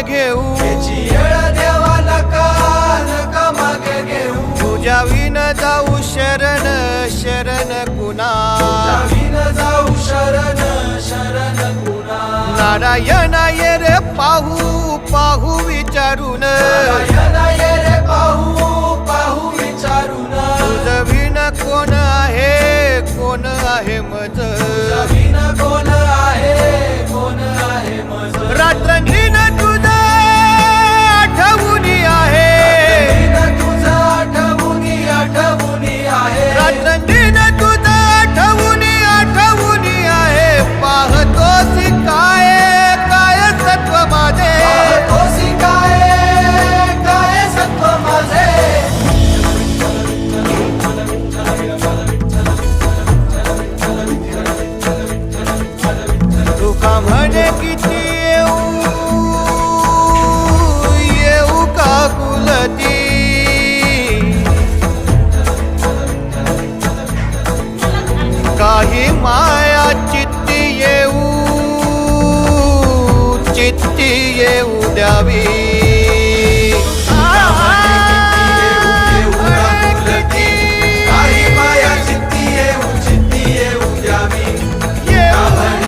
घेऊ देवा नका नका मागे घेऊ तुझ्या विन जाऊ शरण शरण कुणा जाऊ शरण शरण कुणा नारायण ये रे पाहू पाहू विचारून ये रे पाहू पाहू विचारून तुझ विन कोण आहे मज कोण आहे मज रात्रंदिन तुझं आठवणी आहे तुझं आठवणी आहे रात्रंदिन तुझं आठवणी आहे पाहतोसी काय काय सत्व माझे तोसी काय सत्व माझे तुका म्हणे किती येऊ का कुलती काही माया चित्ती येऊ द्यावी